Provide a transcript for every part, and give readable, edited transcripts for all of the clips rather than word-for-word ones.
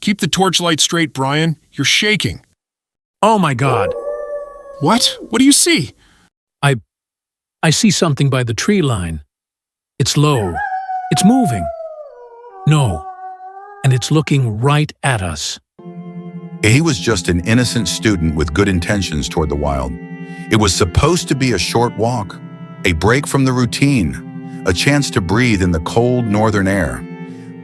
Keep the torchlight straight, Brian. You're shaking. Oh my God. What? What do you see? I see something by the tree line. It's low. It's moving. No. And it's looking right at us. He was just an innocent student with good intentions toward the wild. It was supposed to be a short walk, a break from the routine, a chance to breathe in the cold northern air.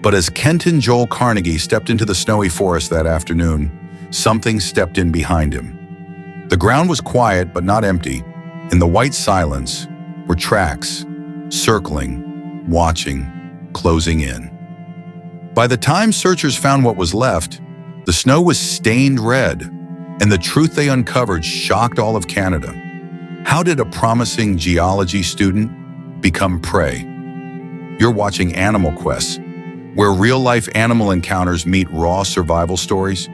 But as Kenton Joel Carnegie stepped into the snowy forest that afternoon, something stepped in behind him. The ground was quiet but not empty. In the white silence were tracks, circling, watching, closing in. By the time searchers found what was left, the snow was stained red, and the truth they uncovered shocked all of Canada. How did a promising geology student become prey? You're watching Animal Quests, where real-life animal encounters meet raw survival stories.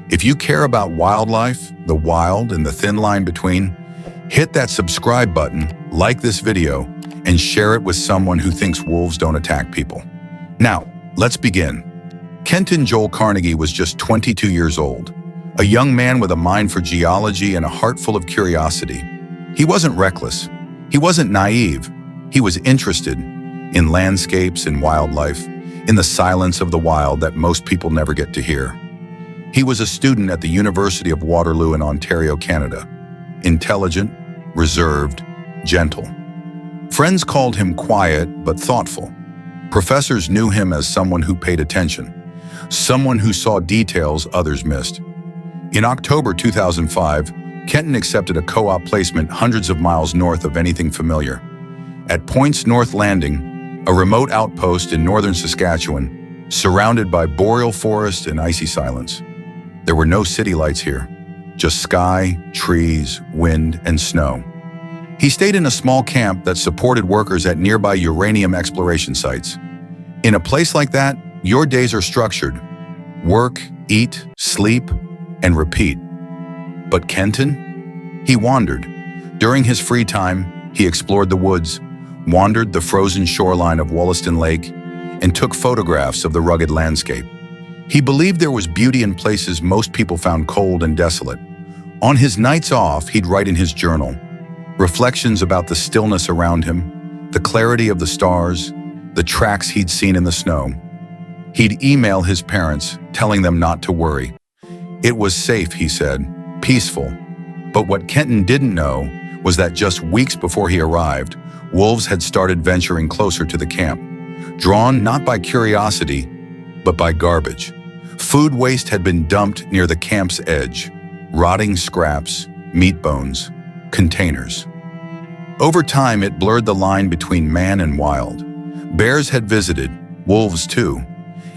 If you care about wildlife, the wild, and the thin line between, hit that subscribe button, like this video, and share it with someone who thinks wolves don't attack people. Now, let's begin. Kenton Joel Carnegie was just 22 years old, a young man with a mind for geology and a heart full of curiosity. He wasn't reckless. He wasn't naive. He was interested in landscapes and wildlife, in the silence of the wild that most people never get to hear. He was a student at the University of Waterloo in Ontario, Canada. Intelligent, reserved, gentle. Friends called him quiet but thoughtful. Professors knew him as someone who paid attention, someone who saw details others missed. In October 2005, Kenton accepted a co-op placement hundreds of miles north of anything familiar. At Point's North Landing, a remote outpost in northern Saskatchewan, surrounded by boreal forest and icy silence. There were no city lights here, just sky, trees, wind, and snow. He stayed in a small camp that supported workers at nearby uranium exploration sites. In a place like that, your days are structured. Work, eat, sleep, and repeat. But Kenton? He wandered. During his free time, he explored the woods, wandered the frozen shoreline of Wollaston Lake, and took photographs of the rugged landscape. He believed there was beauty in places most people found cold and desolate. On his nights off, he'd write in his journal, reflections about the stillness around him, the clarity of the stars, the tracks he'd seen in the snow. He'd email his parents, telling them not to worry. It was safe, he said, peaceful. But what Kenton didn't know was that just weeks before he arrived, wolves had started venturing closer to the camp, drawn not by curiosity, but by garbage. Food waste had been dumped near the camp's edge, rotting scraps, meat bones, containers. Over time, it blurred the line between man and wild. Bears had visited, wolves too,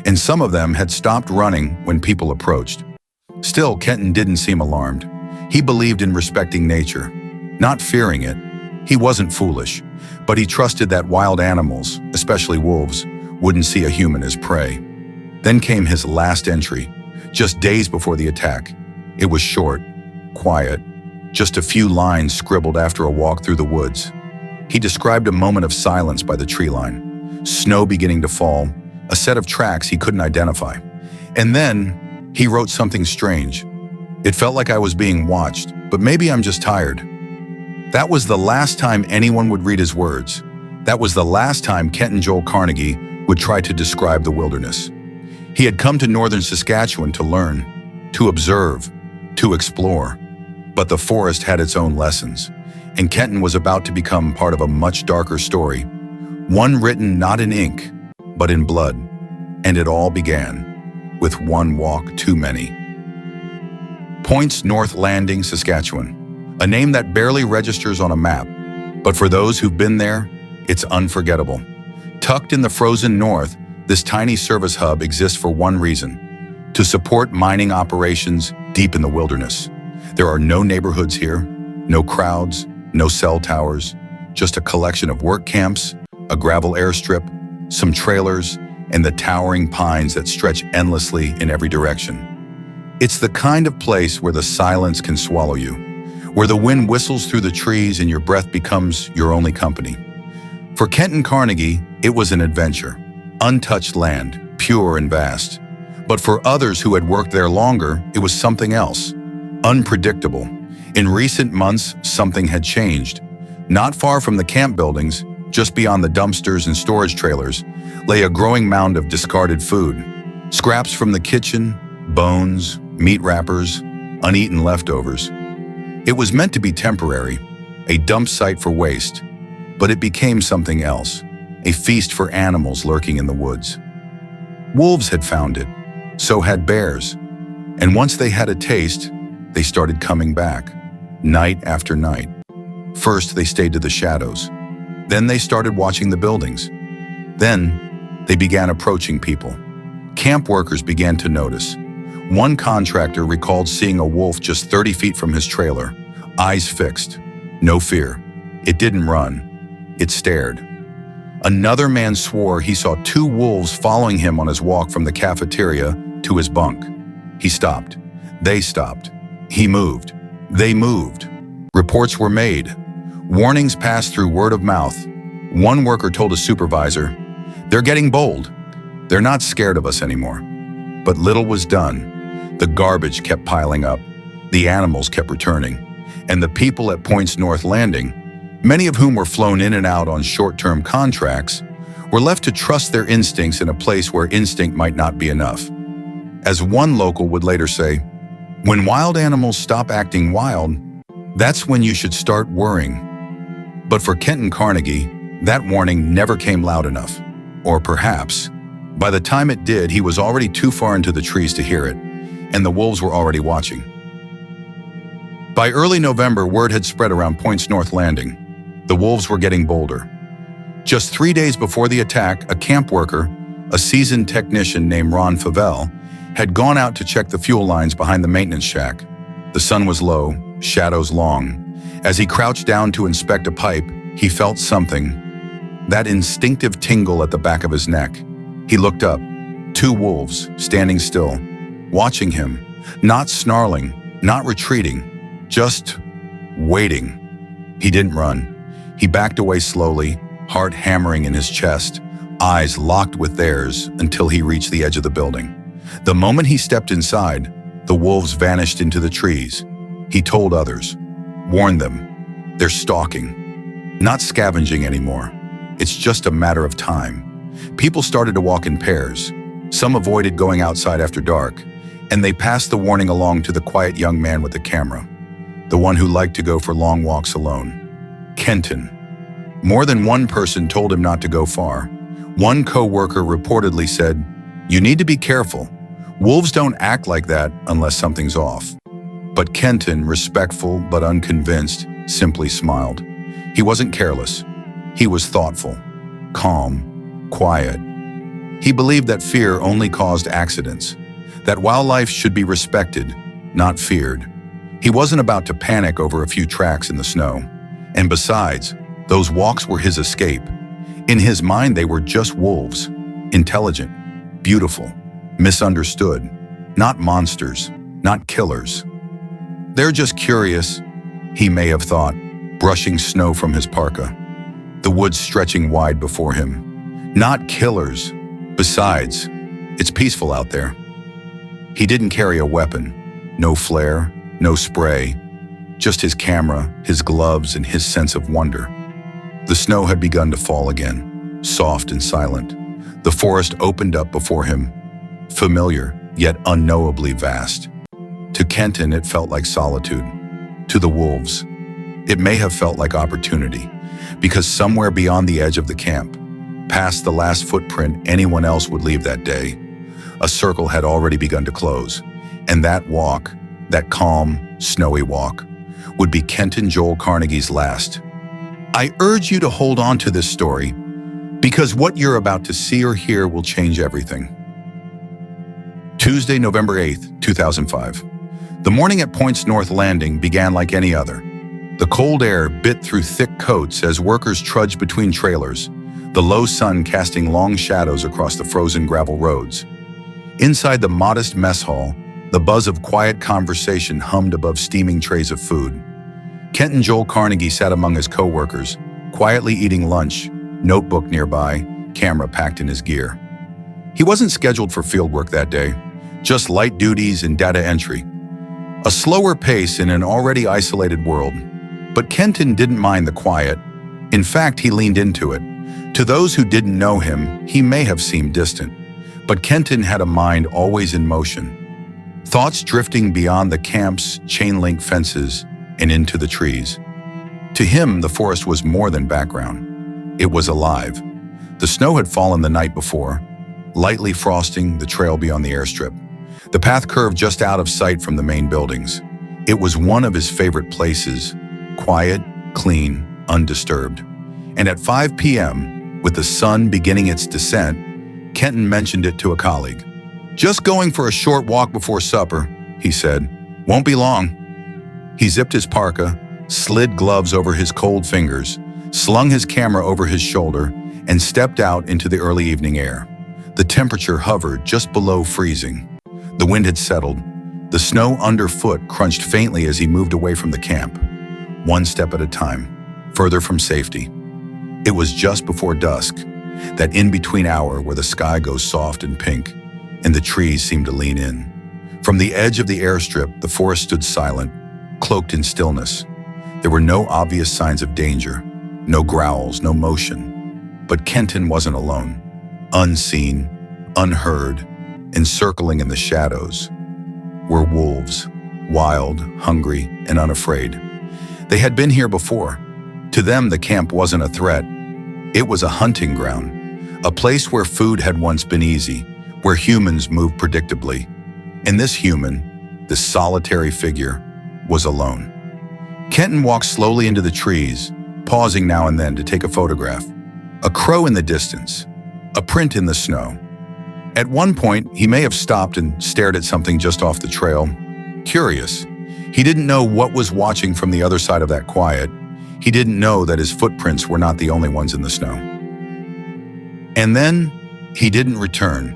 and some of them had stopped running when people approached. Still, Kenton didn't seem alarmed. He believed in respecting nature, not fearing it. He wasn't foolish, but he trusted that wild animals, especially wolves, wouldn't see a human as prey. Then came his last entry, just days before the attack. It was short, quiet, just a few lines scribbled after a walk through the woods. He described a moment of silence by the tree line, snow beginning to fall, a set of tracks he couldn't identify. And then he wrote something strange. It felt like I was being watched, but maybe I'm just tired. That was the last time anyone would read his words. That was the last time Kenton Joel Carnegie would try to describe the wilderness. He had come to northern Saskatchewan to learn, to observe, to explore. But the forest had its own lessons, and Kenton was about to become part of a much darker story, one written not in ink, but in blood. And it all began with one walk too many. Point's North Landing, Saskatchewan, a name that barely registers on a map, but for those who've been there, it's unforgettable. Tucked in the frozen north, this tiny service hub exists for one reason: to support mining operations deep in the wilderness. There are no neighborhoods here, no crowds, no cell towers, just a collection of work camps, a gravel airstrip, some trailers, and the towering pines that stretch endlessly in every direction. It's the kind of place where the silence can swallow you, where the wind whistles through the trees and your breath becomes your only company. For Kenton Carnegie, it was an adventure. Untouched land, pure and vast. But for others who had worked there longer, it was something else. Unpredictable. In recent months, something had changed. Not far from the camp buildings, just beyond the dumpsters and storage trailers, lay a growing mound of discarded food. Scraps from the kitchen, bones, meat wrappers, uneaten leftovers. It was meant to be temporary, a dump site for waste, but it became something else, a feast for animals lurking in the woods. Wolves had found it, so had bears, and once they had a taste, they started coming back, night after night. First, they stayed to the shadows. Then they started watching the buildings. Then, they began approaching people. Camp workers began to notice. One contractor recalled seeing a wolf just 30 feet from his trailer, eyes fixed, no fear. It didn't run, it stared. Another man swore he saw 2 wolves following him on his walk from the cafeteria to his bunk. He stopped. They stopped. He moved. They moved. Reports were made. Warnings passed through word of mouth. One worker told a supervisor, "They're getting bold. They're not scared of us anymore." But little was done. The garbage kept piling up. The animals kept returning. And the people at Point's North Landing, many of whom were flown in and out on short-term contracts, were left to trust their instincts in a place where instinct might not be enough. As one local would later say, "When wild animals stop acting wild, that's when you should start worrying." But for Kenton Carnegie, that warning never came loud enough. Or perhaps, by the time it did, he was already too far into the trees to hear it, and the wolves were already watching. By early November, word had spread around Point's North Landing. The wolves were getting bolder. Just 3 days before the attack, a camp worker, a seasoned technician named Ron Favell, had gone out to check the fuel lines behind the maintenance shack. The sun was low, shadows long. As he crouched down to inspect a pipe, he felt something, that instinctive tingle at the back of his neck. He looked up, 2 wolves standing still, watching him, not snarling, not retreating, just waiting. He didn't run. He backed away slowly, heart hammering in his chest, eyes locked with theirs until he reached the edge of the building. The moment he stepped inside, the wolves vanished into the trees. He told others, warned them, they're stalking, not scavenging anymore. It's just a matter of time. People started to walk in pairs. Some avoided going outside after dark, and they passed the warning along to the quiet young man with the camera, the one who liked to go for long walks alone. Kenton. More than one person told him not to go far. One co-worker reportedly said, "You need to be careful. Wolves don't act like that unless something's off." But Kenton, respectful but unconvinced, simply smiled. He wasn't careless. He was thoughtful, calm, quiet. He believed that fear only caused accidents, that wildlife should be respected, not feared. He wasn't about to panic over a few tracks in the snow. And besides, those walks were his escape. In his mind, they were just wolves, intelligent, beautiful, misunderstood, not monsters, not killers. They're just curious, he may have thought, brushing snow from his parka, the woods stretching wide before him. Not killers. Besides, it's peaceful out there. He didn't carry a weapon, no flare, no spray, just his camera, his gloves, and his sense of wonder. The snow had begun to fall again, soft and silent. The forest opened up before him, familiar, yet unknowably vast. To Kenton, it felt like solitude. To the wolves, it may have felt like opportunity, because somewhere beyond the edge of the camp, past the last footprint anyone else would leave that day, a circle had already begun to close, and that walk, that calm, snowy walk, would be Kenton Joel Carnegie's last. I urge you to hold on to this story, because what you're about to see or hear will change everything. Tuesday, November 8th, 2005. The morning at Point's North Landing began like any other. The cold air bit through thick coats as workers trudged between trailers, the low sun casting long shadows across the frozen gravel roads. Inside the modest mess hall, the buzz of quiet conversation hummed above steaming trays of food. Kenton Joel Carnegie sat among his co-workers, quietly eating lunch, notebook nearby, camera packed in his gear. He wasn't scheduled for fieldwork that day, just light duties and data entry. A slower pace in an already isolated world. But Kenton didn't mind the quiet. In fact, he leaned into it. To those who didn't know him, he may have seemed distant. But Kenton had a mind always in motion. Thoughts drifting beyond the camp's chain-link fences and into the trees. To him, the forest was more than background. It was alive. The snow had fallen the night before, lightly frosting the trail beyond the airstrip. The path curved just out of sight from the main buildings. It was one of his favorite places, quiet, clean, undisturbed. And at 5 p.m., with the sun beginning its descent, Kenton mentioned it to a colleague. "Just going for a short walk before supper," he said. "Won't be long." He zipped his parka, slid gloves over his cold fingers, slung his camera over his shoulder, and stepped out into the early evening air. The temperature hovered just below freezing. The wind had settled. The snow underfoot crunched faintly as he moved away from the camp, one step at a time, further from safety. It was just before dusk, that in-between hour where the sky goes soft and pink, and the trees seem to lean in. From the edge of the airstrip, the forest stood silent, cloaked in stillness. There were no obvious signs of danger, no growls, no motion. But Kenton wasn't alone. Unseen, unheard, encircling in the shadows were wolves, wild, hungry, and unafraid. They had been here before. To them, the camp wasn't a threat. It was a hunting ground, a place where food had once been easy, where humans moved predictably. And this human, this solitary figure, was alone. Kenton walked slowly into the trees, pausing now and then to take a photograph. A crow in the distance, a print in the snow. At one point, he may have stopped and stared at something just off the trail. Curious. He didn't know what was watching from the other side of that quiet. He didn't know that his footprints were not the only ones in the snow. And then, he didn't return.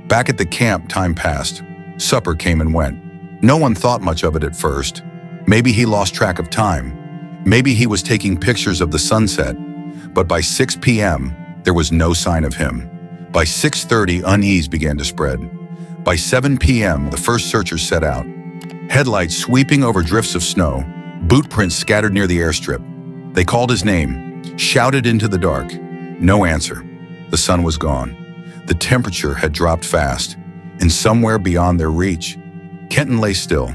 Back at the camp, time passed. Supper came and went. No one thought much of it at first. Maybe he lost track of time. Maybe he was taking pictures of the sunset. But by 6 p.m., there was no sign of him. By 6:30, unease began to spread. By 7 p.m., the first searchers set out. Headlights sweeping over drifts of snow, boot prints scattered near the airstrip. They called his name, shouted into the dark. No answer. The sun was gone. The temperature had dropped fast, and somewhere beyond their reach, Kenton lay still.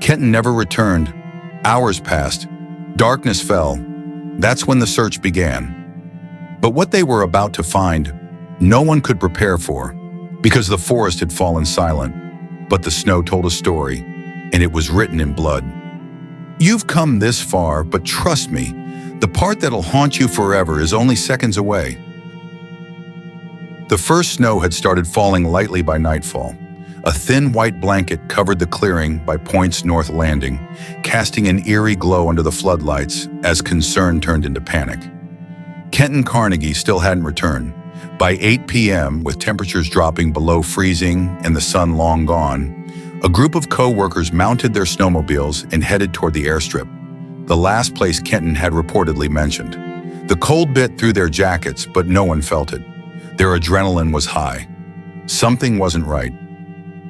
Kenton never returned. Hours passed. Darkness fell. That's when the search began. But what they were about to find, no one could prepare for, because the forest had fallen silent. But the snow told a story, and it was written in blood. You've come this far, but trust me, the part that'll haunt you forever is only seconds away. The first snow had started falling lightly by nightfall. A thin white blanket covered the clearing by Point's North Landing, casting an eerie glow under the floodlights as concern turned into panic. Kenton Carnegie still hadn't returned. By 8 p.m., with temperatures dropping below freezing and the sun long gone, a group of co-workers mounted their snowmobiles and headed toward the airstrip, the last place Kenton had reportedly mentioned. The cold bit through their jackets, but no one felt it. Their adrenaline was high. Something wasn't right.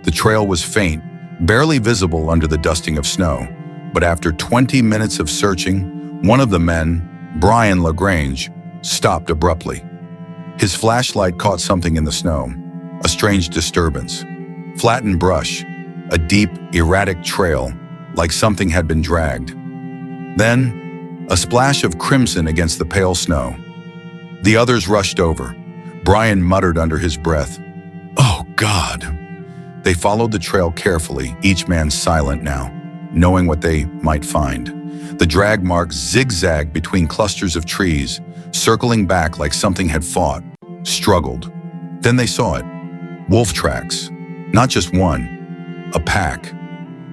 The trail was faint, barely visible under the dusting of snow. But after 20 minutes of searching, one of the men, Brian LaGrange, stopped abruptly. His flashlight caught something in the snow, a strange disturbance. Flattened brush, a deep, erratic trail, like something had been dragged. Then, a splash of crimson against the pale snow. The others rushed over. Brian muttered under his breath, "Oh, God." They followed the trail carefully, each man silent now, knowing what they might find. The drag marks zigzagged between clusters of trees, circling back like something had fought, struggled. Then they saw it. Wolf tracks. Not just one. A pack.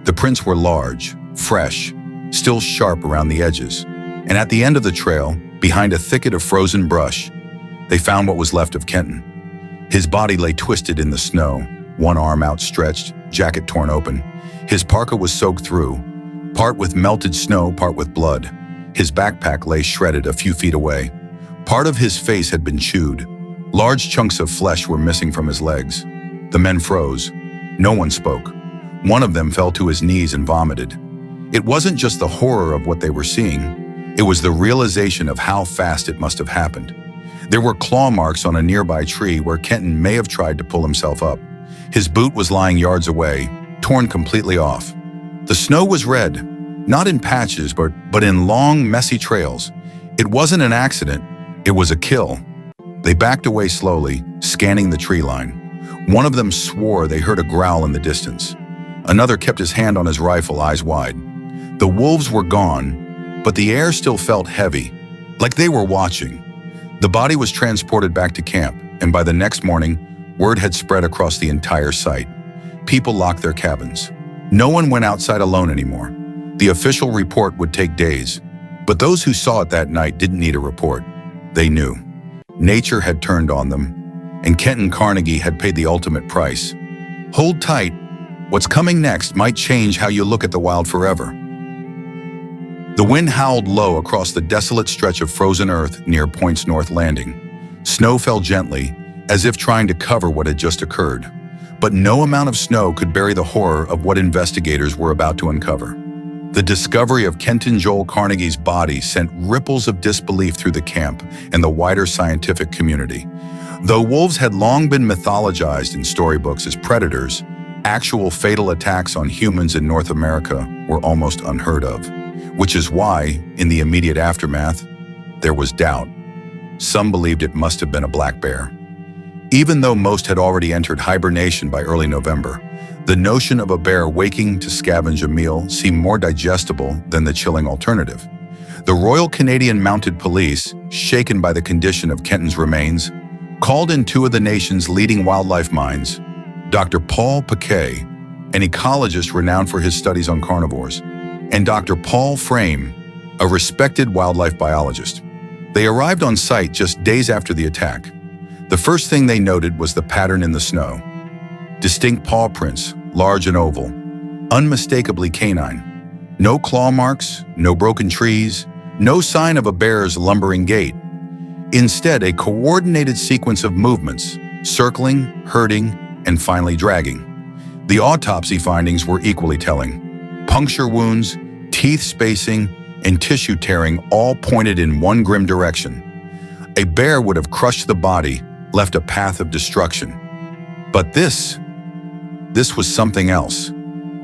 The prints were large, fresh, still sharp around the edges. And at the end of the trail, behind a thicket of frozen brush, they found what was left of Kenton. His body lay twisted in the snow, one arm outstretched, jacket torn open. His parka was soaked through, part with melted snow, part with blood. His backpack lay shredded a few feet away. Part of his face had been chewed. Large chunks of flesh were missing from his legs. The men froze. No one spoke. One of them fell to his knees and vomited. It wasn't just the horror of what they were seeing, it was the realization of how fast it must have happened. There were claw marks on a nearby tree where Kenton may have tried to pull himself up. His boot was lying yards away, torn completely off. The snow was red, not in patches, but in long, messy trails. It wasn't an accident, it was a kill. They backed away slowly, scanning the tree line. One of them swore they heard a growl in the distance. Another kept his hand on his rifle, eyes wide. The wolves were gone, but the air still felt heavy, like they were watching. The body was transported back to camp, and by the next morning, word had spread across the entire site. People locked their cabins. No one went outside alone anymore. The official report would take days, but those who saw it that night didn't need a report. They knew. Nature had turned on them, and Kenton Carnegie had paid the ultimate price. Hold tight. What's coming next might change how you look at the wild forever. The wind howled low across the desolate stretch of frozen earth near Point's North Landing. Snow fell gently, as if trying to cover what had just occurred. But no amount of snow could bury the horror of what investigators were about to uncover. The discovery of Kenton Joel Carnegie's body sent ripples of disbelief through the camp and the wider scientific community. Though wolves had long been mythologized in storybooks as predators, actual fatal attacks on humans in North America were almost unheard of, which is why, in the immediate aftermath, there was doubt. Some believed it must have been a black bear. Even though most had already entered hibernation by early November, the notion of a bear waking to scavenge a meal seemed more digestible than the chilling alternative. The Royal Canadian Mounted Police, shaken by the condition of Kenton's remains, called in two of the nation's leading wildlife minds, Dr. Paul Paquet, an ecologist renowned for his studies on carnivores, and Dr. Paul Frame, a respected wildlife biologist. They arrived on site just days after the attack. The first thing they noted was the pattern in the snow. Distinct paw prints, large and oval, unmistakably canine. No claw marks, no broken trees, no sign of a bear's lumbering gait. Instead, a coordinated sequence of movements, circling, herding, and finally dragging. The autopsy findings were equally telling. Puncture wounds, teeth spacing, and tissue tearing all pointed in one grim direction. A bear would have crushed the body, left a path of destruction. But this was something else.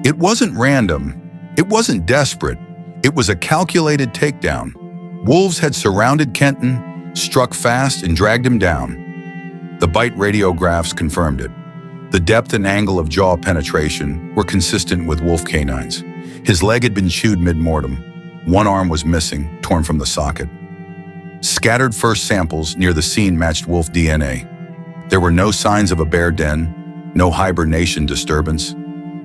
It wasn't random. It wasn't desperate. It was a calculated takedown. Wolves had surrounded Kenton, struck fast, and dragged him down. The bite radiographs confirmed it. The depth and angle of jaw penetration were consistent with wolf canines. His leg had been chewed mid-mortem. One arm was missing, torn from the socket. Scattered first samples near the scene matched wolf DNA. There were no signs of a bear den, no hibernation disturbance.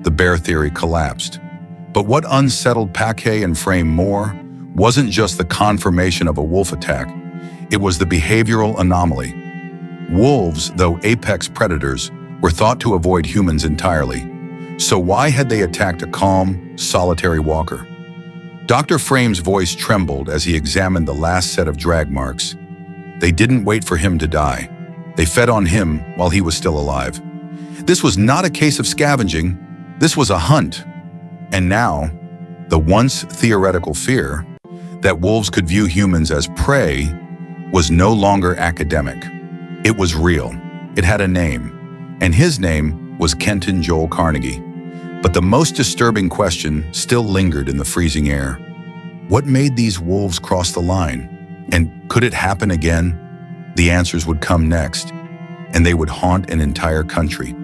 The bear theory collapsed. But what unsettled Paquet and Frame more wasn't just the confirmation of a wolf attack. It was the behavioral anomaly. Wolves, though apex predators, were thought to avoid humans entirely. So why had they attacked a calm, solitary walker? Dr. Frame's voice trembled as he examined the last set of drag marks. They didn't wait for him to die. They fed on him while he was still alive. This was not a case of scavenging. This was a hunt. And now, the once theoretical fear that wolves could view humans as prey was no longer academic. It was real. It had a name. And his name was Kenton Joel Carnegie. But the most disturbing question still lingered in the freezing air. What made these wolves cross the line? And could it happen again? The answers would come next, and they would haunt an entire country.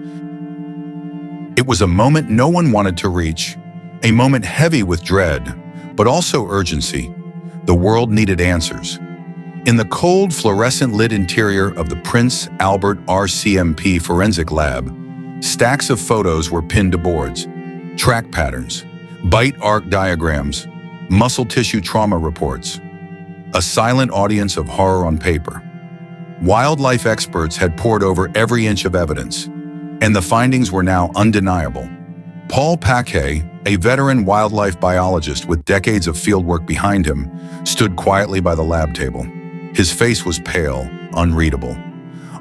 It was a moment no one wanted to reach, a moment heavy with dread, but also urgency. The world needed answers. In the cold, fluorescent-lit interior of the Prince Albert RCMP Forensic Lab, stacks of photos were pinned to boards, track patterns, bite arc diagrams, muscle tissue trauma reports, a silent audience of horror on paper. Wildlife experts had pored over every inch of evidence, and the findings were now undeniable. Paul Paquet, a veteran wildlife biologist with decades of fieldwork behind him, stood quietly by the lab table. His face was pale, unreadable.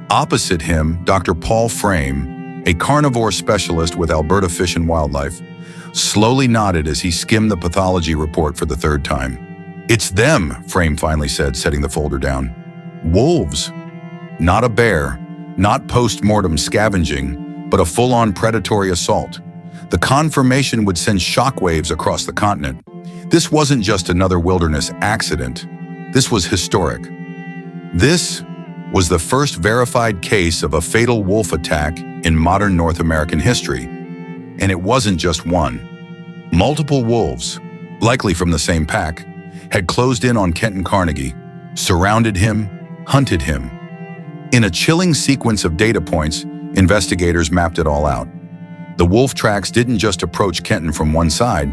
Opposite him, Dr. Paul Frame, a carnivore specialist with Alberta Fish and Wildlife, slowly nodded as he skimmed the pathology report for the third time. "It's them," Frame finally said, setting the folder down. "Wolves. Not a bear, not post-mortem scavenging, but a full-on predatory assault. The confirmation would send shockwaves across the continent. This wasn't just another wilderness accident. This was historic. This was the first verified case of a fatal wolf attack in modern North American history. And it wasn't just one. Multiple wolves, likely from the same pack, had closed in on Kenton Carnegie, surrounded him, hunted him. In a chilling sequence of data points, investigators mapped it all out. The wolf tracks didn't just approach Kenton from one side,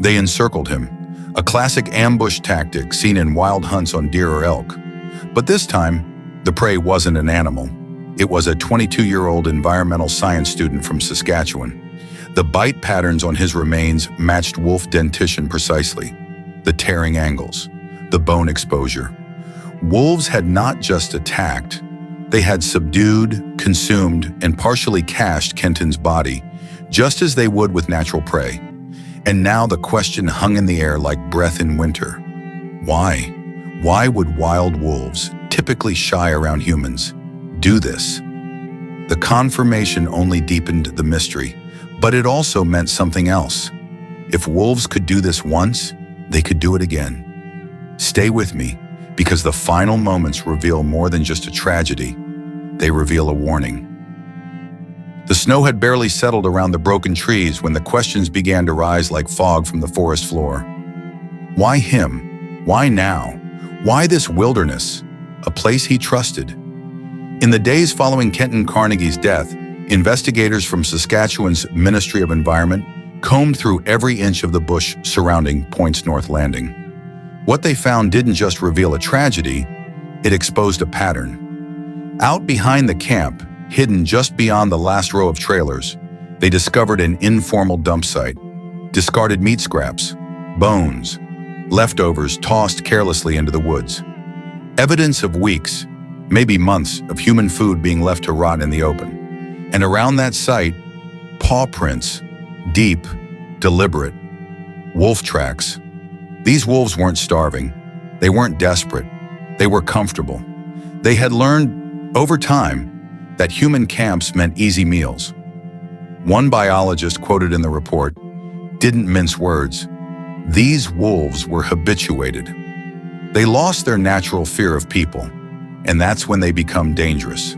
they encircled him, a classic ambush tactic seen in wild hunts on deer or elk. But this time, the prey wasn't an animal. It was a 22-year-old environmental science student from Saskatchewan. The bite patterns on his remains matched wolf dentition precisely. The tearing angles, the bone exposure. Wolves had not just attacked, they had subdued, consumed, and partially cached Kenton's body, just as they would with natural prey. And now the question hung in the air like breath in winter. Why? Why would wild wolves, typically shy around humans, do this? The confirmation only deepened the mystery, but it also meant something else. If wolves could do this once, they could do it again. Stay with me, because the final moments reveal more than just a tragedy. They reveal a warning. The snow had barely settled around the broken trees when the questions began to rise like fog from the forest floor. Why him? Why now? Why this wilderness? A place he trusted. In the days following Kenton Carnegie's death, investigators from Saskatchewan's Ministry of Environment combed through every inch of the bush surrounding Point's North Landing. What they found didn't just reveal a tragedy, it exposed a pattern. Out behind the camp, hidden just beyond the last row of trailers, they discovered an informal dump site. Discarded meat scraps, bones, leftovers tossed carelessly into the woods. Evidence of weeks, maybe months, of human food being left to rot in the open. And around that site, paw prints, deep, deliberate, wolf tracks. These wolves weren't starving. They weren't desperate. They were comfortable. They had learned, over time, that human camps meant easy meals. One biologist quoted in the report didn't mince words. These wolves were habituated. They lost their natural fear of people, and that's when they become dangerous.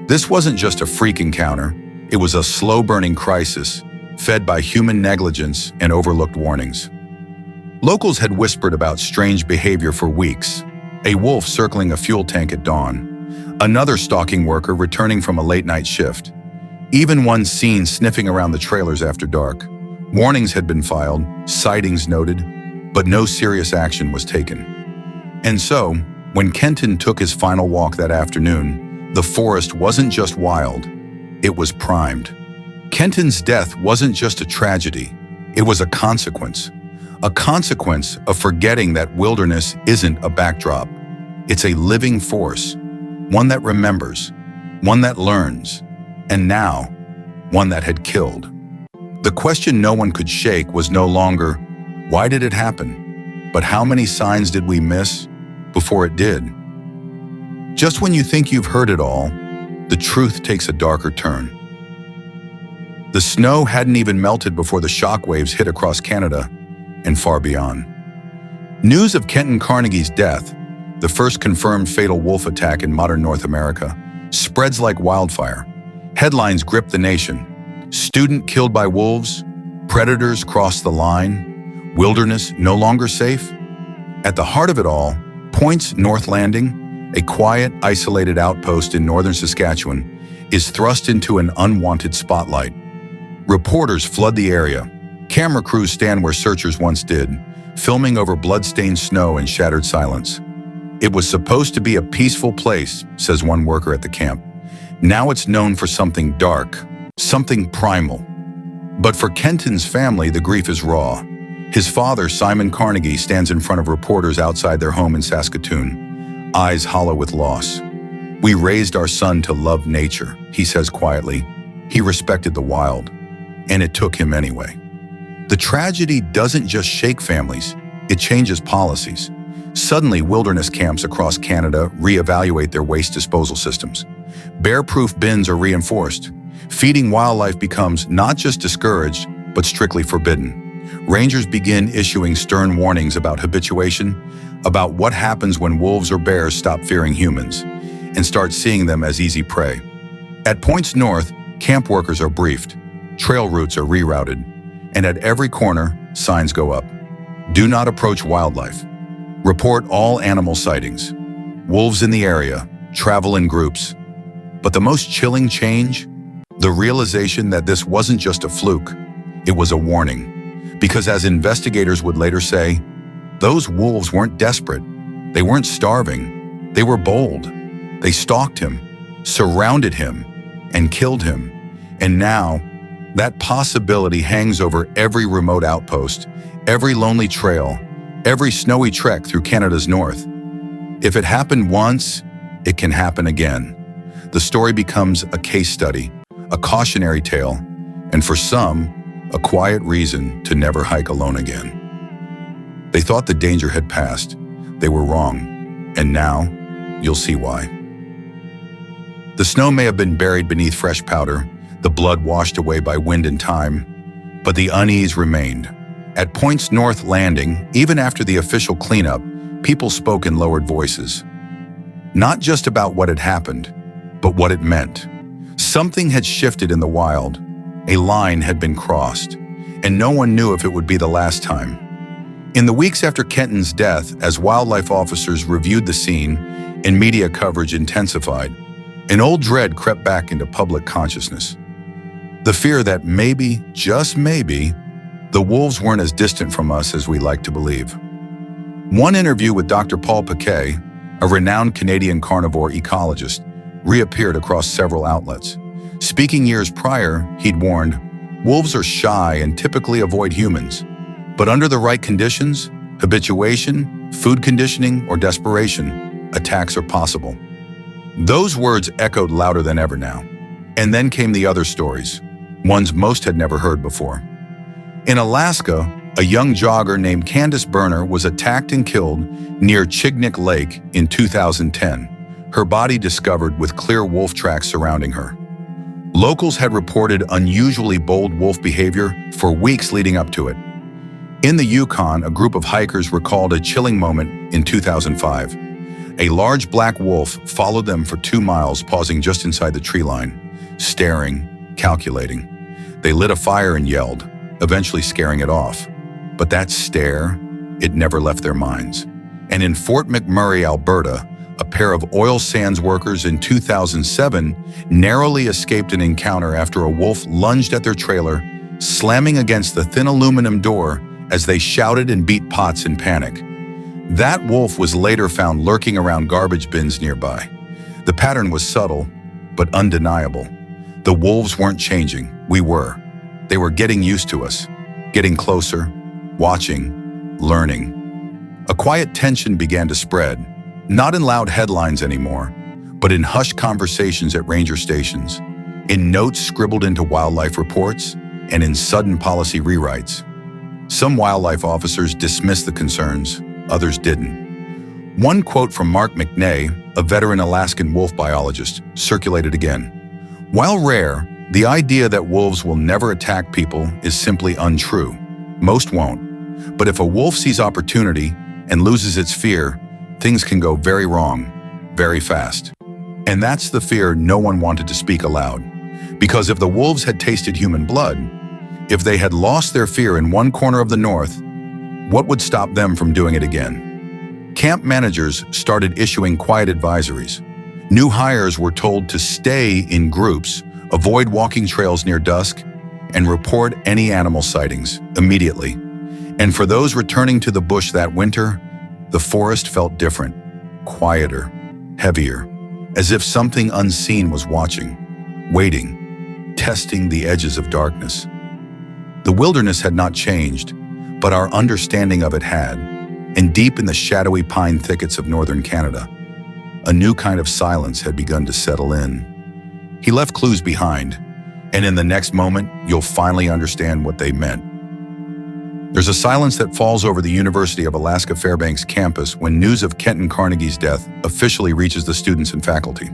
This wasn't just a freak encounter, it was a slow-burning crisis, fed by human negligence and overlooked warnings. Locals had whispered about strange behavior for weeks. A wolf circling a fuel tank at dawn, another stalking worker returning from a late-night shift, even one seen sniffing around the trailers after dark. Warnings had been filed, sightings noted, but no serious action was taken. And so, when Kenton took his final walk that afternoon, the forest wasn't just wild, it was primed. Kenton's death wasn't just a tragedy, it was a consequence of forgetting that wilderness isn't a backdrop. It's a living force, one that remembers, one that learns, and now, one that had killed. The question no one could shake was no longer, why did it happen? But how many signs did we miss before it did? Just when you think you've heard it all, the truth takes a darker turn. The snow hadn't even melted before the shockwaves hit across Canada and far beyond. News of Kenton Carnegie's death, the first confirmed fatal wolf attack in modern North America, spreads like wildfire. Headlines grip the nation. Student killed by wolves, predators cross the line, wilderness no longer safe. At the heart of it all, Point's North Landing, a quiet, isolated outpost in northern Saskatchewan, is thrust into an unwanted spotlight. Reporters flood the area. Camera crews stand where searchers once did, filming over blood-stained snow and shattered silence. It was supposed to be a peaceful place, says one worker at the camp. Now it's known for something dark, something primal. But for Kenton's family, the grief is raw. His father, Simon Carnegie, stands in front of reporters outside their home in Saskatoon, eyes hollow with loss. "We raised our son to love nature," he says quietly. He respected the wild, and it took him anyway. The tragedy doesn't just shake families, it changes policies. Suddenly, wilderness camps across Canada reevaluate their waste disposal systems. Bear-proof bins are reinforced. Feeding wildlife becomes not just discouraged, but strictly forbidden. Rangers begin issuing stern warnings about habituation, about what happens when wolves or bears stop fearing humans, and start seeing them as easy prey. At points north, camp workers are briefed, trail routes are rerouted, and at every corner, signs go up. Do not approach wildlife. Report all animal sightings. Wolves in the area, travel in groups. But the most chilling change? The realization that this wasn't just a fluke, it was a warning. Because as investigators would later say, those wolves weren't desperate, they weren't starving, they were bold. They stalked him, surrounded him, and killed him. And now, that possibility hangs over every remote outpost, every lonely trail, every snowy trek through Canada's north. If it happened once, it can happen again. The story becomes a case study, a cautionary tale, and for some, a quiet reason to never hike alone again. They thought the danger had passed. They were wrong. And now, you'll see why. The snow may have been buried beneath fresh powder, the blood washed away by wind and time, but the unease remained. At Points North Landing, even after the official cleanup, people spoke in lowered voices. Not just about what had happened, but what it meant. Something had shifted in the wild. A line had been crossed, and no one knew if it would be the last time. In the weeks after Kenton's death, as wildlife officers reviewed the scene and media coverage intensified, an old dread crept back into public consciousness. The fear that maybe, just maybe, the wolves weren't as distant from us as we like to believe. One interview with Dr. Paul Paquet, a renowned Canadian carnivore ecologist, reappeared across several outlets. Speaking years prior, he'd warned, wolves are shy and typically avoid humans, but under the right conditions, habituation, food conditioning, or desperation, attacks are possible. Those words echoed louder than ever now. And then came the other stories, ones most had never heard before. In Alaska, a young jogger named Candace Berner was attacked and killed near Chignik Lake in 2010, her body discovered with clear wolf tracks surrounding her. Locals had reported unusually bold wolf behavior for weeks leading up to it. In the Yukon, a group of hikers recalled a chilling moment in 2005. A large black wolf followed them for 2 miles, pausing just inside the tree line, staring, calculating. They lit a fire and yelled, eventually scaring it off. But that stare, it never left their minds. And in Fort McMurray, Alberta, a pair of oil sands workers in 2007 narrowly escaped an encounter after a wolf lunged at their trailer, slamming against the thin aluminum door as they shouted and beat pots in panic. That wolf was later found lurking around garbage bins nearby. The pattern was subtle, but undeniable. The wolves weren't changing, we were. They were getting used to us, getting closer, watching, learning. A quiet tension began to spread, not in loud headlines anymore, but in hushed conversations at ranger stations, in notes scribbled into wildlife reports, and in sudden policy rewrites. Some wildlife officers dismissed the concerns, others didn't. One quote from Mark McNay, a veteran Alaskan wolf biologist, circulated again. While rare, the idea that wolves will never attack people is simply untrue. Most won't. But if a wolf sees opportunity and loses its fear, things can go very wrong, very fast. And that's the fear no one wanted to speak aloud. Because if the wolves had tasted human blood, if they had lost their fear in one corner of the north, what would stop them from doing it again? Camp managers started issuing quiet advisories. New hires were told to stay in groups, avoid walking trails near dusk, and report any animal sightings immediately. And for those returning to the bush that winter, the forest felt different, quieter, heavier, as if something unseen was watching, waiting, testing the edges of darkness. The wilderness had not changed, but our understanding of it had, and deep in the shadowy pine thickets of northern Canada, a new kind of silence had begun to settle in. He left clues behind, and in the next moment, you'll finally understand what they meant. There's a silence that falls over the University of Alaska Fairbanks campus when news of Kenton Carnegie's death officially reaches the students and faculty.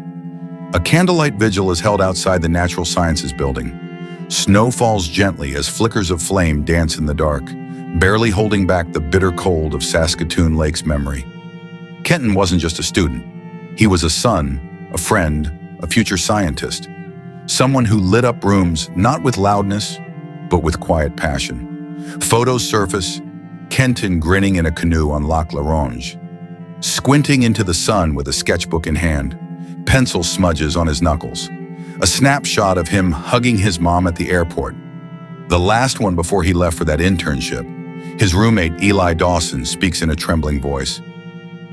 A candlelight vigil is held outside the Natural Sciences building. Snow falls gently as flickers of flame dance in the dark, barely holding back the bitter cold of Saskatoon Lake's memory. Kenton wasn't just a student. He was a son, a friend, a future scientist. Someone who lit up rooms not with loudness, but with quiet passion. Photos surface, Kenton grinning in a canoe on Lac La Ronge, squinting into the sun with a sketchbook in hand, pencil smudges on his knuckles. A snapshot of him hugging his mom at the airport. The last one before he left for that internship. His roommate, Eli Dawson, speaks in a trembling voice.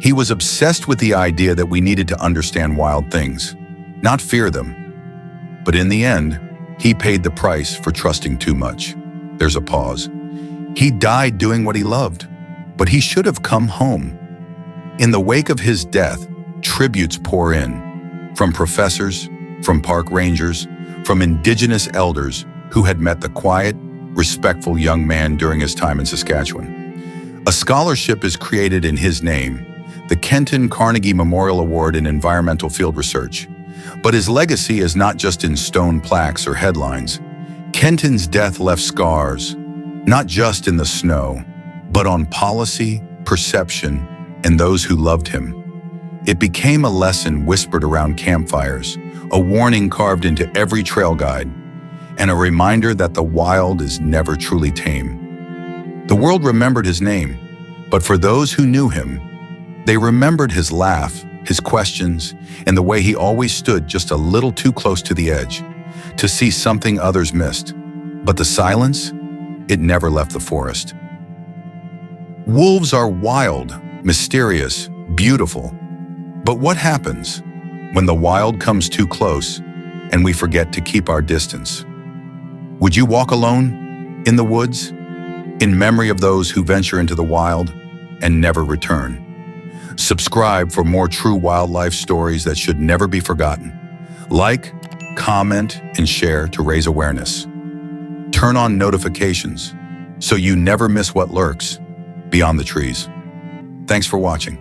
He was obsessed with the idea that we needed to understand wild things, not fear them. But in the end, he paid the price for trusting too much. There's a pause. He died doing what he loved, but he should have come home. In the wake of his death, tributes pour in, from professors, from park rangers, from Indigenous elders who had met the quiet, respectful young man during his time in Saskatchewan. A scholarship is created in his name, the Kenton Carnegie Memorial Award in Environmental Field Research. But his legacy is not just in stone plaques or headlines. Kenton's death left scars, not just in the snow, but on policy, perception, and those who loved him. It became a lesson whispered around campfires, a warning carved into every trail guide, and a reminder that the wild is never truly tame. The world remembered his name, but for those who knew him, they remembered his laugh, his questions, and the way he always stood just a little too close to the edge to see something others missed. But the silence, it never left the forest. Wolves are wild, mysterious, beautiful. But what happens when the wild comes too close and we forget to keep our distance? Would you walk alone in the woods, in memory of those who venture into the wild and never return? Subscribe for more true wildlife stories that should never be forgotten. Like, comment, and share to raise awareness. Turn on notifications so you never miss what lurks beyond the trees. Thanks for watching.